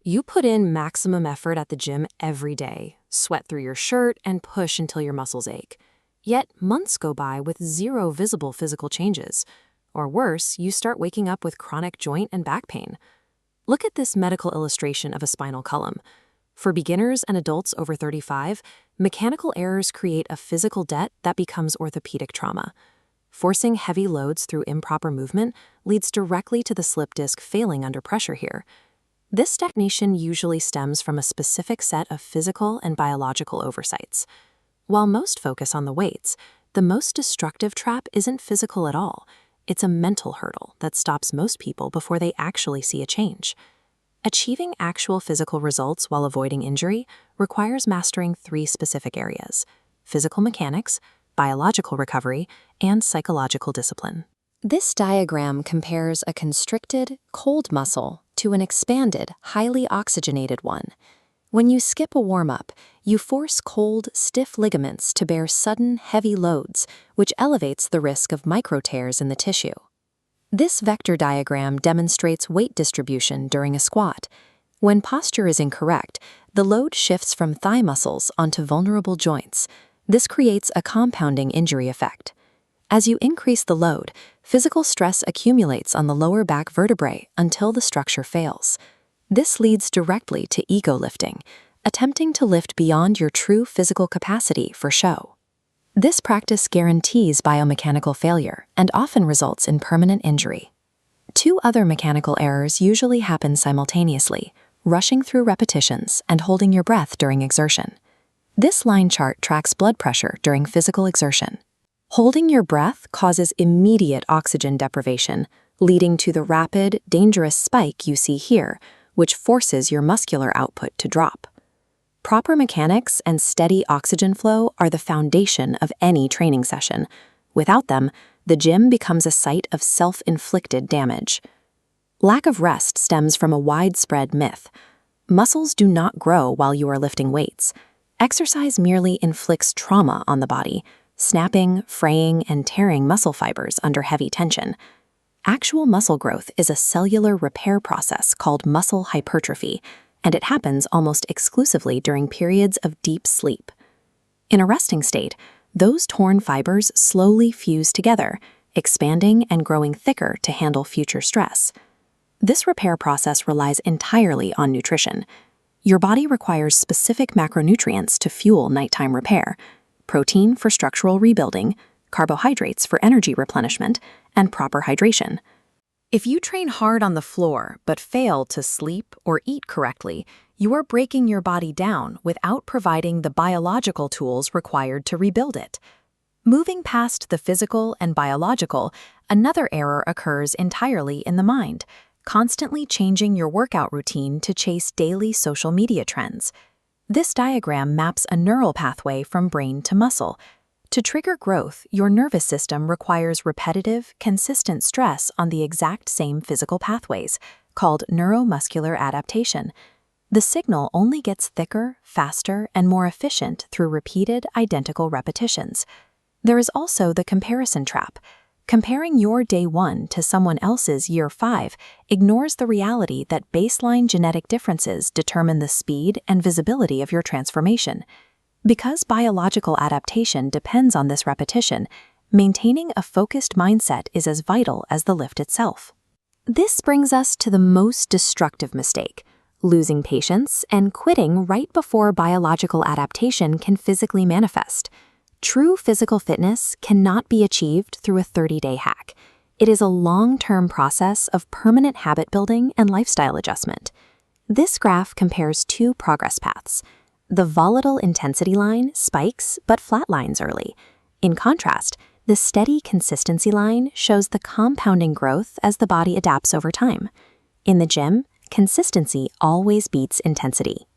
You put in maximum effort at the gym every day, sweat through your shirt, and push until your muscles ache. Yet months go by with zero visible physical changes. Or worse, you start waking up with chronic joint and back pain. Look at this medical illustration of a spinal column. For beginners and adults over 35, mechanical errors create a physical debt that becomes orthopedic trauma. Forcing heavy loads through improper movement leads directly to the slip disc failing under pressure here. This stagnation usually stems from a specific set of physical and biological oversights. While most focus on the weights, the most destructive trap isn't physical at all. It's a mental hurdle that stops most people before they actually see a change. Achieving actual physical results while avoiding injury requires mastering 3 specific areas: physical mechanics, biological recovery, and psychological discipline. This diagram compares a constricted, cold muscle to an expanded, highly oxygenated one. When you skip a warm-up, you force cold, stiff ligaments to bear sudden, heavy loads, which elevates the risk of micro-tears in the tissue. This vector diagram demonstrates weight distribution during a squat. When posture is incorrect, the load shifts from thigh muscles onto vulnerable joints. This creates a compounding injury effect. As you increase the load, physical stress accumulates on the lower back vertebrae until the structure fails. This leads directly to ego lifting, attempting to lift beyond your true physical capacity for show. This practice guarantees biomechanical failure and often results in permanent injury. 2 other mechanical errors usually happen simultaneously: rushing through repetitions and holding your breath during exertion. This line chart tracks blood pressure during physical exertion. Holding your breath causes immediate oxygen deprivation, leading to the rapid, dangerous spike you see here, which forces your muscular output to drop. Proper mechanics and steady oxygen flow are the foundation of any training session. Without them, the gym becomes a site of self-inflicted damage. Lack of rest stems from a widespread myth. Muscles do not grow while you are lifting weights. Exercise merely inflicts trauma on the body, snapping, fraying, and tearing muscle fibers under heavy tension. Actual muscle growth is a cellular repair process called muscle hypertrophy, and it happens almost exclusively during periods of deep sleep. In a resting state, those torn fibers slowly fuse together, expanding and growing thicker to handle future stress. This repair process relies entirely on nutrition. Your body requires specific macronutrients to fuel nighttime repair: protein for structural rebuilding, carbohydrates for energy replenishment, and proper hydration. If you train hard on the floor but fail to sleep or eat correctly, you are breaking your body down without providing the biological tools required to rebuild it. Moving past the physical and biological, another error occurs entirely in the mind, constantly changing your workout routine to chase daily social media trends. This diagram maps a neural pathway from brain to muscle. To trigger growth, your nervous system requires repetitive, consistent stress on the exact same physical pathways, called neuromuscular adaptation. The signal only gets thicker, faster, and more efficient through repeated, identical repetitions. There is also the comparison trap. Comparing your day 1 to someone else's year 5 ignores the reality that baseline genetic differences determine the speed and visibility of your transformation. Because biological adaptation depends on this repetition, maintaining a focused mindset is as vital as the lift itself. This brings us to the most destructive mistake: losing patience and quitting right before biological adaptation can physically manifest. True physical fitness cannot be achieved through a 30-day hack. It is a long-term process of permanent habit building and lifestyle adjustment. This graph compares 2 progress paths. The volatile intensity line spikes but flatlines early. In contrast, the steady consistency line shows the compounding growth as the body adapts over time. In the gym, consistency always beats intensity.